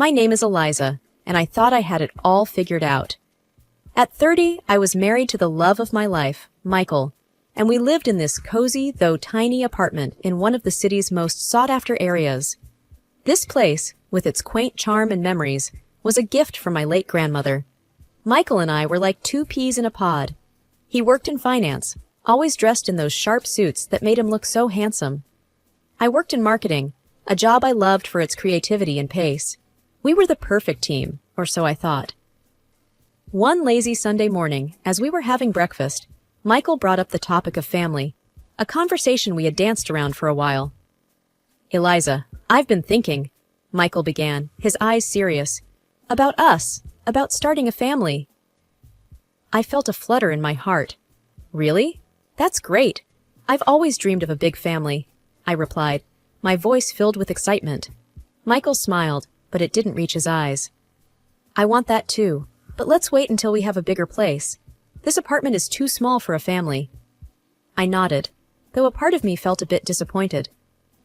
My name is Eliza, and I thought I had it all figured out. At 30, I was married to the love of my life, Michael, and we lived in this cozy, though tiny apartment in one of the city's most sought-after areas. This place, with its quaint charm and memories, was a gift from my late grandmother. Michael and I were like two peas in a pod. He worked in finance, always dressed in those sharp suits that made him look so handsome. I worked in marketing, a job I loved for its creativity and pace. We were the perfect team, or so I thought. One lazy Sunday morning, as we were having breakfast, Michael brought up the topic of family, a conversation we had danced around for a while. "Eliza, I've been thinking," Michael began, his eyes serious, "about us, about starting a family." I felt a flutter in my heart. "Really? That's great. I've always dreamed of a big family," I replied, my voice filled with excitement. Michael smiled, but it didn't reach his eyes. "I want that too, but let's wait until we have a bigger place. This apartment is too small for a family." I nodded, though a part of me felt a bit disappointed.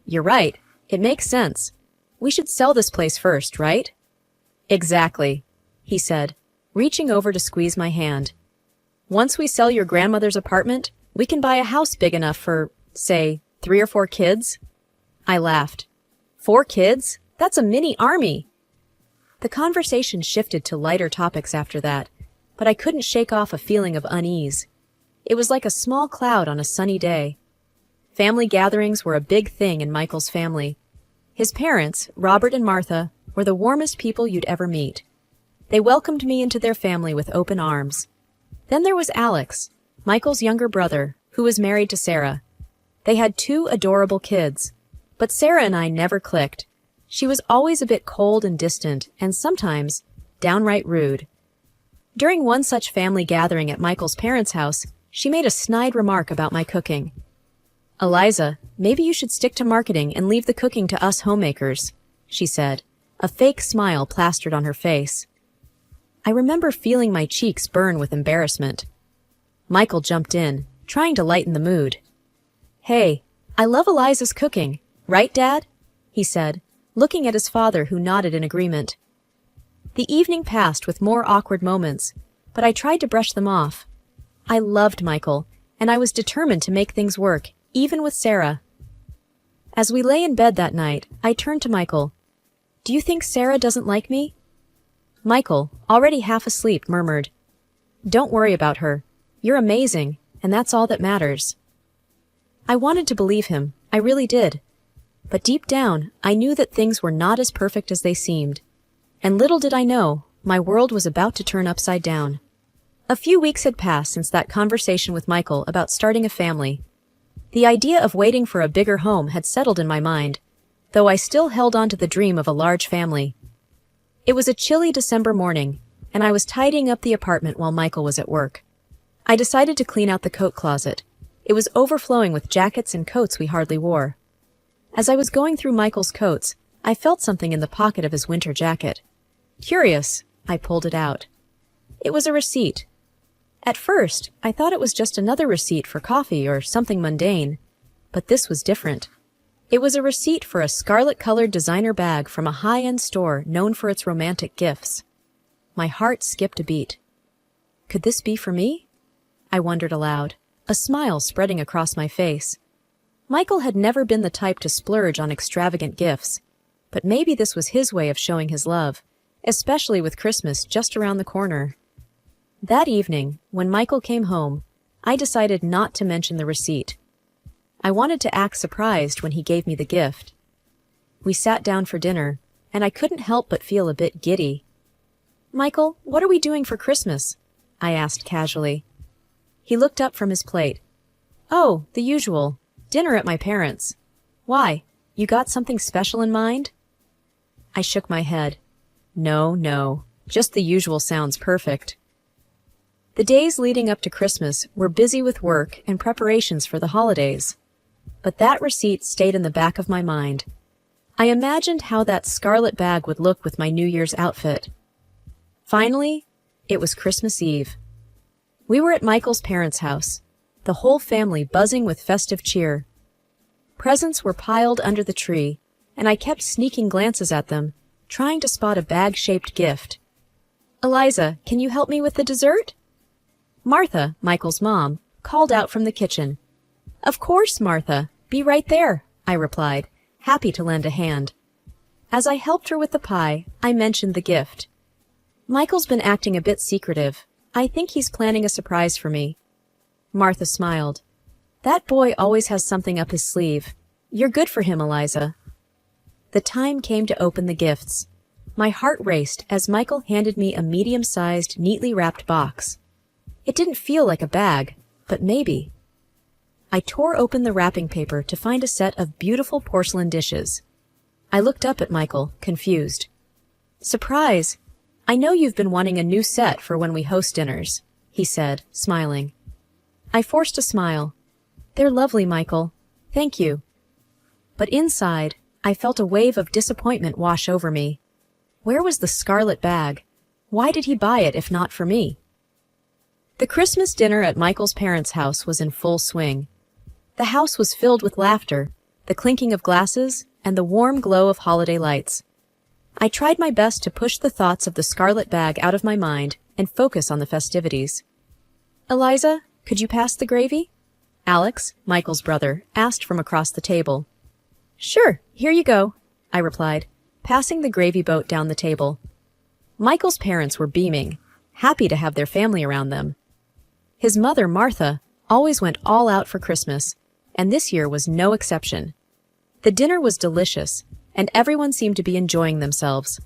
"You're right. It makes sense. We should sell this place first, right?" "Exactly," he said, reaching over to squeeze my hand. "Once we sell your grandmother's apartment, we can buy a house big enough for, say, 3 or 4 kids." I laughed. 4 kids? That's a mini army. The conversation shifted to lighter topics after that, but I couldn't shake off a feeling of unease. It was like a small cloud on a sunny day. Family gatherings were a big thing in Michael's family. His parents, Robert and Martha, were the warmest people you'd ever meet. They welcomed me into their family with open arms. Then there was Alex, Michael's younger brother, who was married to Sarah. They had 2 adorable kids, but Sarah and I never clicked. She was always a bit cold and distant, and sometimes downright rude. During one such family gathering at Michael's parents' house, she made a snide remark about my cooking. "Eliza, maybe you should stick to marketing and leave the cooking to us homemakers," she said, a fake smile plastered on her face. I remember feeling my cheeks burn with embarrassment. Michael jumped in, trying to lighten the mood. "Hey, I love Eliza's cooking, right, Dad?" he said, looking at his father, who nodded in agreement. The evening passed with more awkward moments, but I tried to brush them off. I loved Michael, and I was determined to make things work, even with Sarah. As we lay in bed that night, I turned to Michael. "Do you think Sarah doesn't like me?" Michael, already half asleep, murmured, "Don't worry about her. You're amazing, and that's all that matters." I wanted to believe him, I really did. But deep down, I knew that things were not as perfect as they seemed. And little did I know, my world was about to turn upside down. A few weeks had passed since that conversation with Michael about starting a family. The idea of waiting for a bigger home had settled in my mind, though I still held on to the dream of a large family. It was a chilly December morning, and I was tidying up the apartment while Michael was at work. I decided to clean out the coat closet. It was overflowing with jackets and coats we hardly wore. As I was going through Michael's coats, I felt something in the pocket of his winter jacket. Curious, I pulled it out. It was a receipt. At first, I thought it was just another receipt for coffee or something mundane, but this was different. It was a receipt for a scarlet-colored designer bag from a high-end store known for its romantic gifts. My heart skipped a beat. Could this be for me? I wondered aloud, a smile spreading across my face. Michael had never been the type to splurge on extravagant gifts, but maybe this was his way of showing his love, especially with Christmas just around the corner. That evening, when Michael came home, I decided not to mention the receipt. I wanted to act surprised when he gave me the gift. We sat down for dinner, and I couldn't help but feel a bit giddy. "Michael, what are we doing for Christmas?" I asked casually. He looked up from his plate. "Oh, the usual. Dinner at my parents'. Why, you got something special in mind?" I shook my head. No, just the usual sounds perfect. The days leading up to Christmas were busy with work and preparations for the holidays. But that receipt stayed in the back of my mind. I imagined how that scarlet bag would look with my New Year's outfit. Finally, it was Christmas Eve. We were at Michael's parents' house, the whole family buzzing with festive cheer. Presents were piled under the tree, and I kept sneaking glances at them, trying to spot a bag-shaped gift. "Eliza, can you help me with the dessert?" Martha, Michael's mom, called out from the kitchen. "Of course, Martha. Be right there," I replied, happy to lend a hand. As I helped her with the pie, I mentioned the gift. "Michael's been acting a bit secretive. I think he's planning a surprise for me." Martha smiled. "That boy always has something up his sleeve. You're good for him, Eliza." The time came to open the gifts. My heart raced as Michael handed me a medium-sized, neatly wrapped box. It didn't feel like a bag, but maybe. I tore open the wrapping paper to find a set of beautiful porcelain dishes. I looked up at Michael, confused. "Surprise! I know you've been wanting a new set for when we host dinners," he said, smiling. I forced a smile. "They're lovely, Michael. Thank you." But inside, I felt a wave of disappointment wash over me. Where was the scarlet bag? Why did he buy it if not for me? The Christmas dinner at Michael's parents' house was in full swing. The house was filled with laughter, the clinking of glasses, and the warm glow of holiday lights. I tried my best to push the thoughts of the scarlet bag out of my mind and focus on the festivities. "Eliza, could you pass the gravy?" Alex, Michael's brother, asked from across the table. "Sure, here you go," I replied, passing the gravy boat down the table. Michael's parents were beaming, happy to have their family around them. His mother, Martha, always went all out for Christmas, and this year was no exception. The dinner was delicious, and everyone seemed to be enjoying themselves.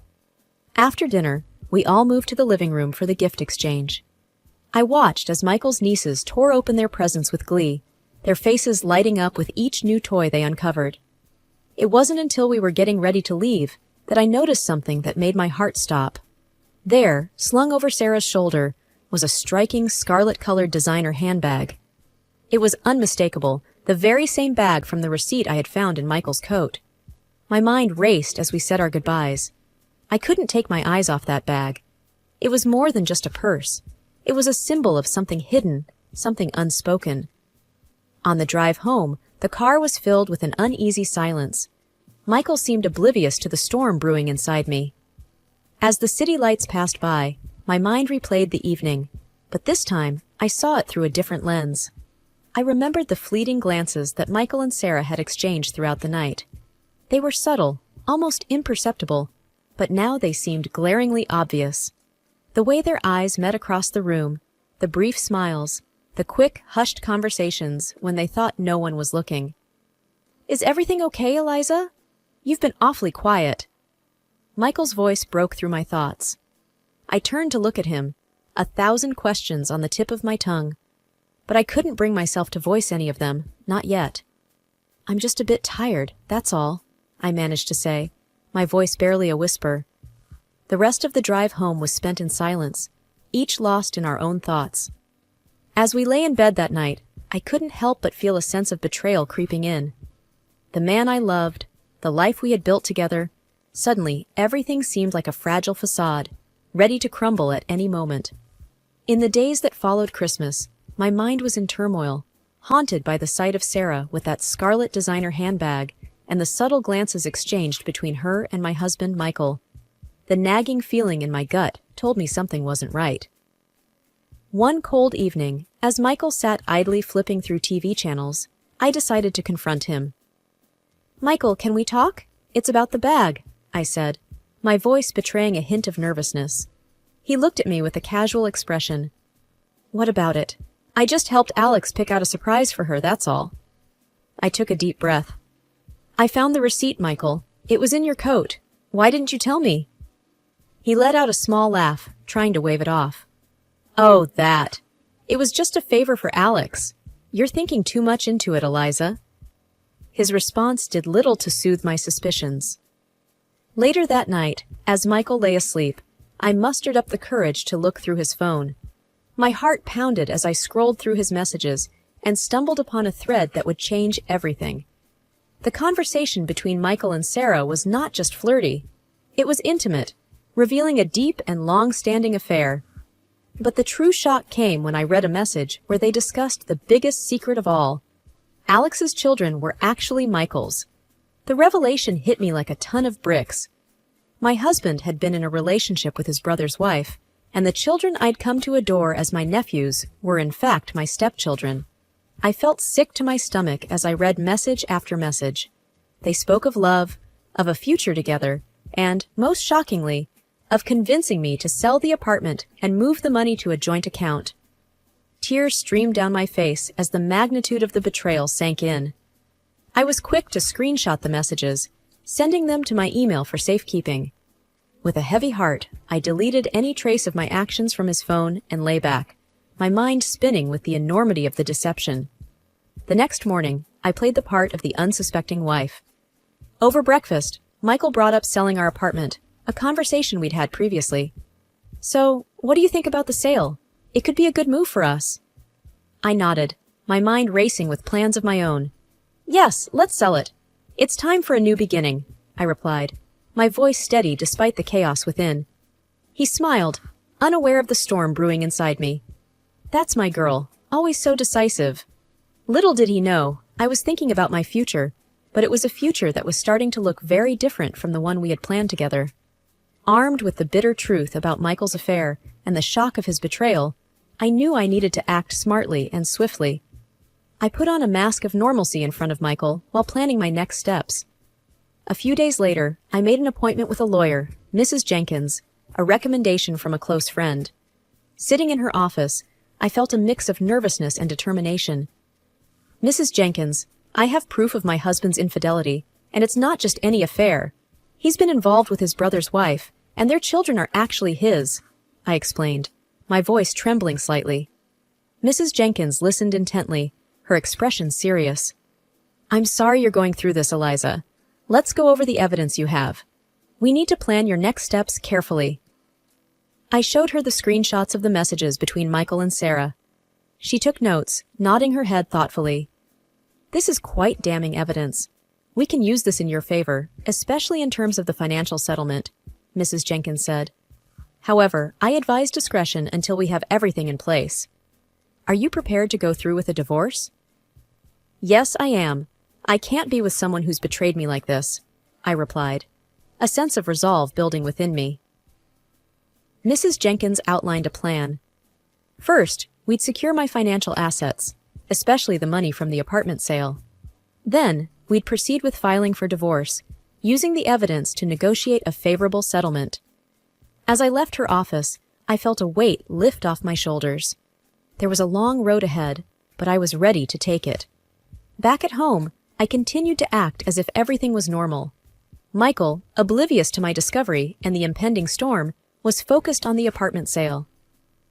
After dinner, we all moved to the living room for the gift exchange. I watched as Michael's nieces tore open their presents with glee, their faces lighting up with each new toy they uncovered. It wasn't until we were getting ready to leave that I noticed something that made my heart stop. There, slung over Sarah's shoulder, was a striking scarlet-colored designer handbag. It was unmistakable, the very same bag from the receipt I had found in Michael's coat. My mind raced as we said our goodbyes. I couldn't take my eyes off that bag. It was more than just a purse. It was a symbol of something hidden, something unspoken. On the drive home, the car was filled with an uneasy silence. Michael seemed oblivious to the storm brewing inside me. As the city lights passed by, my mind replayed the evening, but this time I saw it through a different lens. I remembered the fleeting glances that Michael and Sarah had exchanged throughout the night. They were subtle, almost imperceptible, but now they seemed glaringly obvious. The way their eyes met across the room, the brief smiles, the quick, hushed conversations when they thought no one was looking. "Is everything okay, Eliza? You've been awfully quiet." Michael's voice broke through my thoughts. I turned to look at him, 1,000 questions on the tip of my tongue. But I couldn't bring myself to voice any of them, not yet. "I'm just a bit tired, that's all," I managed to say, my voice barely a whisper. The rest of the drive home was spent in silence, each lost in our own thoughts. As we lay in bed that night, I couldn't help but feel a sense of betrayal creeping in. The man I loved, the life we had built together, suddenly everything seemed like a fragile facade, ready to crumble at any moment. In the days that followed Christmas, my mind was in turmoil, haunted by the sight of Sarah with that scarlet designer handbag and the subtle glances exchanged between her and my husband, Michael. The nagging feeling in my gut told me something wasn't right. One cold evening, as Michael sat idly flipping through TV channels, I decided to confront him. "Michael, can we talk? It's about the bag," I said, my voice betraying a hint of nervousness. He looked at me with a casual expression. "What about it? I just helped Alex pick out a surprise for her, that's all." I took a deep breath. "I found the receipt, Michael. It was in your coat. Why didn't you tell me?" He let out a small laugh, trying to wave it off. "Oh, that. It was just a favor for Alex. You're thinking too much into it, Eliza." His response did little to soothe my suspicions. Later that night, as Michael lay asleep, I mustered up the courage to look through his phone. My heart pounded as I scrolled through his messages and stumbled upon a thread that would change everything. The conversation between Michael and Sarah was not just flirty. It was intimate, revealing a deep and long-standing affair. But the true shock came when I read a message where they discussed the biggest secret of all. Alex's children were actually Michael's. The revelation hit me like a ton of bricks. My husband had been in a relationship with his brother's wife, and the children I'd come to adore as my nephews were in fact my stepchildren. I felt sick to my stomach as I read message after message. They spoke of love, of a future together, and, most shockingly, of convincing me to sell the apartment and move the money to a joint account. Tears streamed down my face as the magnitude of the betrayal sank in. I was quick to screenshot the messages, sending them to my email for safekeeping. With a heavy heart, I deleted any trace of my actions from his phone and lay back, my mind spinning with the enormity of the deception. The next morning, I played the part of the unsuspecting wife. Over breakfast, Michael brought up selling our apartment, a conversation we'd had previously. "So, what do you think about the sale? It could be a good move for us." I nodded, my mind racing with plans of my own. "Yes, let's sell it. It's time for a new beginning," I replied, my voice steady despite the chaos within. He smiled, unaware of the storm brewing inside me. That's my girl, always so decisive. Little did he know, I was thinking about my future, but it was a future that was starting to look very different from the one we had planned together. Armed with the bitter truth about Michael's affair and the shock of his betrayal, I knew I needed to act smartly and swiftly. I put on a mask of normalcy in front of Michael while planning my next steps. A few days later, I made an appointment with a lawyer, Mrs. Jenkins, a recommendation from a close friend. Sitting in her office, I felt a mix of nervousness and determination. "Mrs. Jenkins, I have proof of my husband's infidelity, and it's not just any affair. He's been involved with his brother's wife, and their children are actually his," I explained, my voice trembling slightly. Mrs. Jenkins listened intently, her expression serious. "I'm sorry you're going through this, Eliza. Let's go over the evidence you have. We need to plan your next steps carefully." I showed her the screenshots of the messages between Michael and Sarah. She took notes, nodding her head thoughtfully. "This is quite damning evidence. We can use this in your favor, especially in terms of the financial settlement," Mrs. Jenkins said. "However, I advise discretion until we have everything in place. Are you prepared to go through with a divorce?" "Yes, I am. I can't be with someone who's betrayed me like this," I replied, a sense of resolve building within me. Mrs. Jenkins outlined a plan. First, we'd secure my financial assets, especially the money from the apartment sale. Then, we'd proceed with filing for divorce, using the evidence to negotiate a favorable settlement. As I left her office, I felt a weight lift off my shoulders. There was a long road ahead, but I was ready to take it. Back at home, I continued to act as if everything was normal. Michael, oblivious to my discovery and the impending storm, was focused on the apartment sale.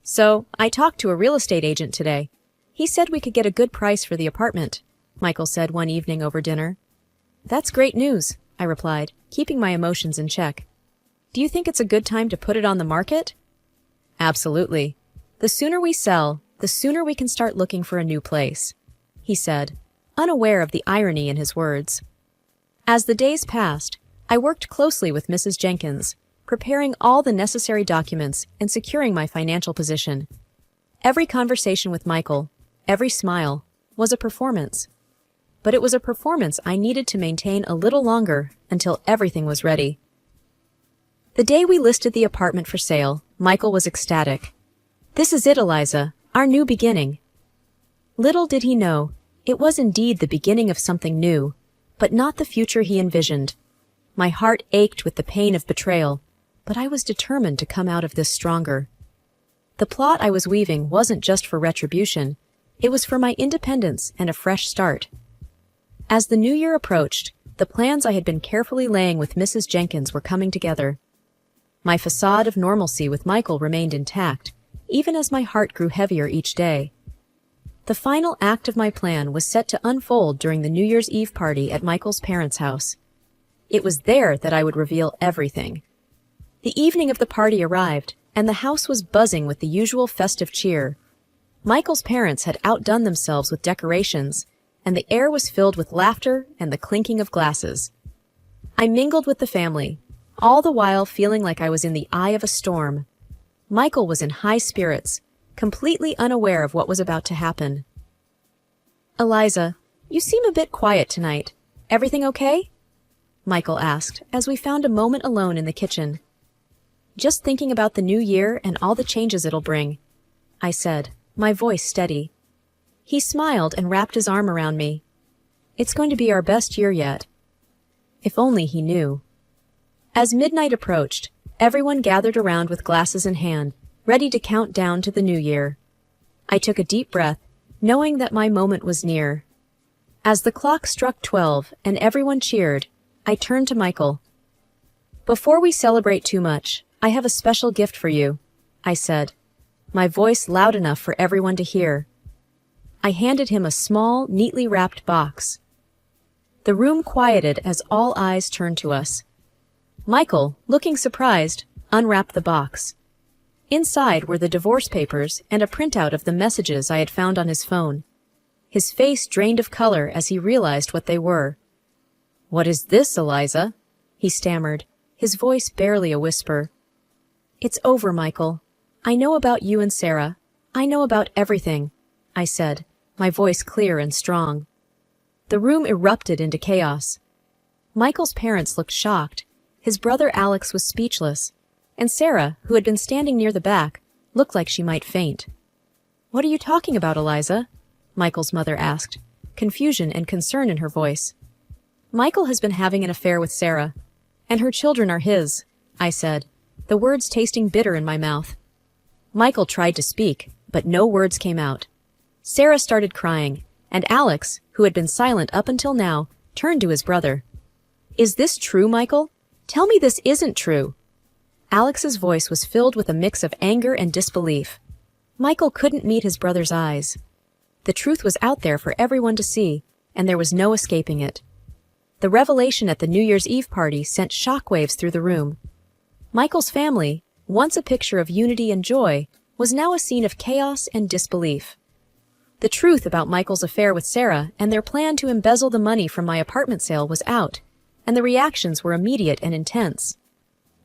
"So, I talked to a real estate agent today. He said we could get a good price for the apartment," Michael said one evening over dinner. "That's great news," I replied, keeping my emotions in check. "Do you think it's a good time to put it on the market?" "Absolutely. The sooner we sell, the sooner we can start looking for a new place," he said, unaware of the irony in his words. As the days passed, I worked closely with Mrs. Jenkins, preparing all the necessary documents and securing my financial position. Every conversation with Michael, every smile, was a performance. But it was a performance I needed to maintain a little longer until everything was ready. The day we listed the apartment for sale, Michael was ecstatic. "This is it, Eliza, our new beginning." Little did he know, it was indeed the beginning of something new, but not the future he envisioned. My heart ached with the pain of betrayal, but I was determined to come out of this stronger. The plot I was weaving wasn't just for retribution, it was for my independence and a fresh start. As the new year approached, the plans I had been carefully laying with Mrs. Jenkins were coming together. My facade of normalcy with Michael remained intact, even as my heart grew heavier each day. The final act of my plan was set to unfold during the New Year's Eve party at Michael's parents' house. It was there that I would reveal everything. The evening of the party arrived, and the house was buzzing with the usual festive cheer. Michael's parents had outdone themselves with decorations, and the air was filled with laughter and the clinking of glasses. I mingled with the family, all the while feeling like I was in the eye of a storm. Michael was in high spirits, completely unaware of what was about to happen. "Eliza, you seem a bit quiet tonight. Everything okay?" Michael asked as we found a moment alone in the kitchen. Just thinking about the new year and all the changes it'll bring, I said, my voice steady. He smiled and wrapped his arm around me. It's going to be our best year yet. If only he knew. As midnight approached, everyone gathered around with glasses in hand, ready to count down to the new year. I took a deep breath, knowing that my moment was near. As the clock struck 12 and everyone cheered, I turned to Michael. Before we celebrate too much, I have a special gift for you, I said, my voice loud enough for everyone to hear. I handed him a small, neatly wrapped box. The room quieted as all eyes turned to us. Michael, looking surprised, unwrapped the box. Inside were the divorce papers and a printout of the messages I had found on his phone. His face drained of color as he realized what they were. "What is this, Eliza?" he stammered, his voice barely a whisper. "It's over, Michael. I know about you and Sarah. I know about everything," I said, my voice clear and strong. The room erupted into chaos. Michael's parents looked shocked. His brother Alex was speechless, and Sarah, who had been standing near the back, looked like she might faint. "What are you talking about, Eliza?" Michael's mother asked, confusion and concern in her voice. "Michael has been having an affair with Sarah, and her children are his," I said, the words tasting bitter in my mouth. Michael tried to speak, but no words came out. Sarah started crying, and Alex, who had been silent up until now, turned to his brother. "Is this true, Michael? Tell me this isn't true." Alex's voice was filled with a mix of anger and disbelief. Michael couldn't meet his brother's eyes. The truth was out there for everyone to see, and there was no escaping it. The revelation at the New Year's Eve party sent shockwaves through the room. Michael's family, once a picture of unity and joy, was now a scene of chaos and disbelief. The truth about Michael's affair with Sarah and their plan to embezzle the money from my apartment sale was out, and the reactions were immediate and intense.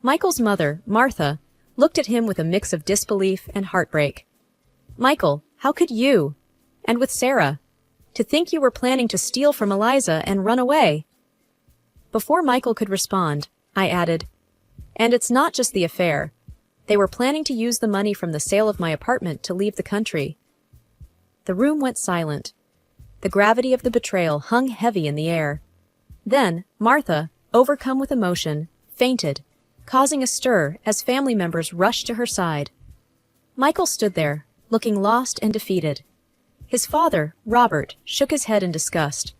Michael's mother, Martha, looked at him with a mix of disbelief and heartbreak. "Michael, how could you? And with Sarah? To think you were planning to steal from Eliza and run away." Before Michael could respond, I added, "And it's not just the affair. They were planning to use the money from the sale of my apartment to leave the country." The room went silent. The gravity of the betrayal hung heavy in the air. Then, Martha, overcome with emotion, fainted, causing a stir as family members rushed to her side. Michael stood there, looking lost and defeated. His father, Robert, shook his head in disgust.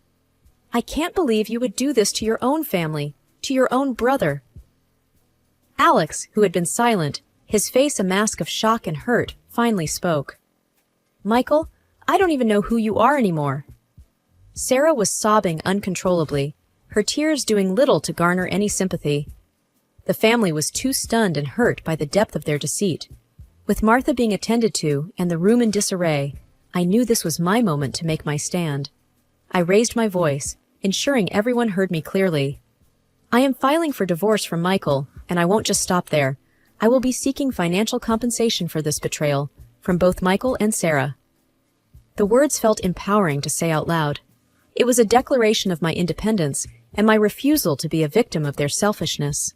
"I can't believe you would do this to your own family, to your own brother." Alex, who had been silent, his face a mask of shock and hurt, finally spoke. "Michael, I don't even know who you are anymore." Sarah was sobbing uncontrollably, her tears doing little to garner any sympathy. The family was too stunned and hurt by the depth of their deceit. With Martha being attended to and the room in disarray, I knew this was my moment to make my stand. I raised my voice, ensuring everyone heard me clearly. "I am filing for divorce from Michael, and I won't just stop there. I will be seeking financial compensation for this betrayal, from both Michael and Sarah." The words felt empowering to say out loud. It was a declaration of my independence and my refusal to be a victim of their selfishness.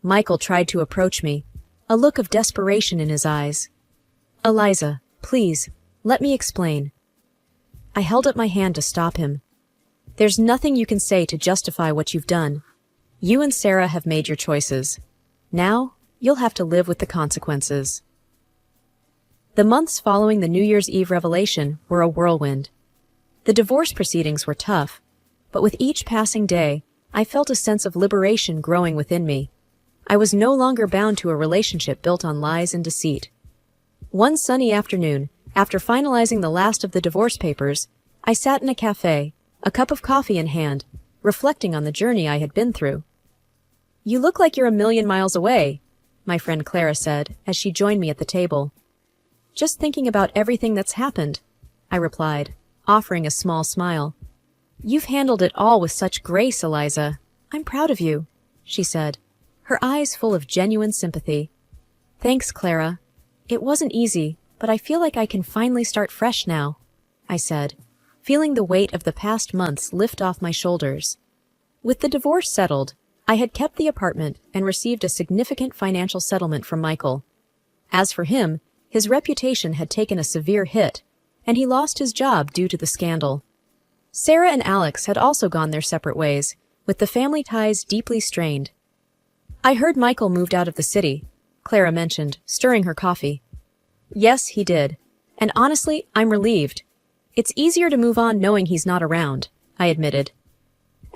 Michael tried to approach me, a look of desperation in his eyes. "Eliza, please, let me explain." I held up my hand to stop him. "There's nothing you can say to justify what you've done. You and Sarah have made your choices. Now, you'll have to live with the consequences." The months following the New Year's Eve revelation were a whirlwind. The divorce proceedings were tough, but with each passing day, I felt a sense of liberation growing within me. I was no longer bound to a relationship built on lies and deceit. One sunny afternoon, after finalizing the last of the divorce papers, I sat in a cafe, a cup of coffee in hand, reflecting on the journey I had been through. "You look like you're a million miles away," my friend Clara said as she joined me at the table. "Just thinking about everything that's happened," I replied, offering a small smile. "You've handled it all with such grace, Eliza. I'm proud of you," she said, her eyes full of genuine sympathy. "Thanks, Clara. It wasn't easy, but I feel like I can finally start fresh now," I said, feeling the weight of the past months lift off my shoulders. With the divorce settled, I had kept the apartment and received a significant financial settlement from Michael. As for him, his reputation had taken a severe hit, and he lost his job due to the scandal. Sarah and Alex had also gone their separate ways, with the family ties deeply strained. I heard Michael moved out of the city, Clara mentioned, stirring her coffee. Yes, he did. And honestly, I'm relieved. It's easier to move on knowing he's not around, I admitted.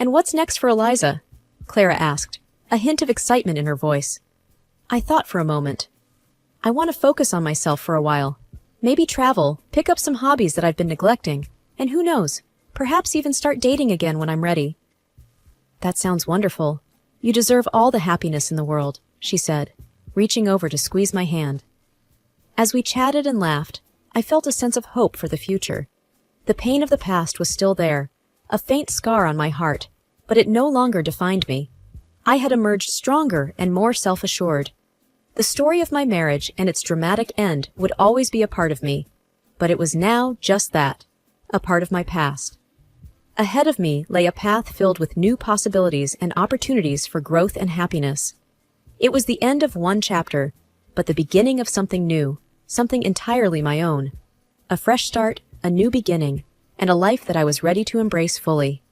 And what's next for Eliza? Clara asked, a hint of excitement in her voice. I thought for a moment. I want to focus on myself for a while. Maybe travel, pick up some hobbies that I've been neglecting, and who knows, perhaps even start dating again when I'm ready. That sounds wonderful. You deserve all the happiness in the world, she said, reaching over to squeeze my hand. As we chatted and laughed, I felt a sense of hope for the future. The pain of the past was still there, a faint scar on my heart, but it no longer defined me. I had emerged stronger and more self-assured. The story of my marriage and its dramatic end would always be a part of me, but it was now just that, a part of my past. Ahead of me lay a path filled with new possibilities and opportunities for growth and happiness. It was the end of one chapter, but the beginning of something new, something entirely my own. A fresh start, a new beginning, and a life that I was ready to embrace fully.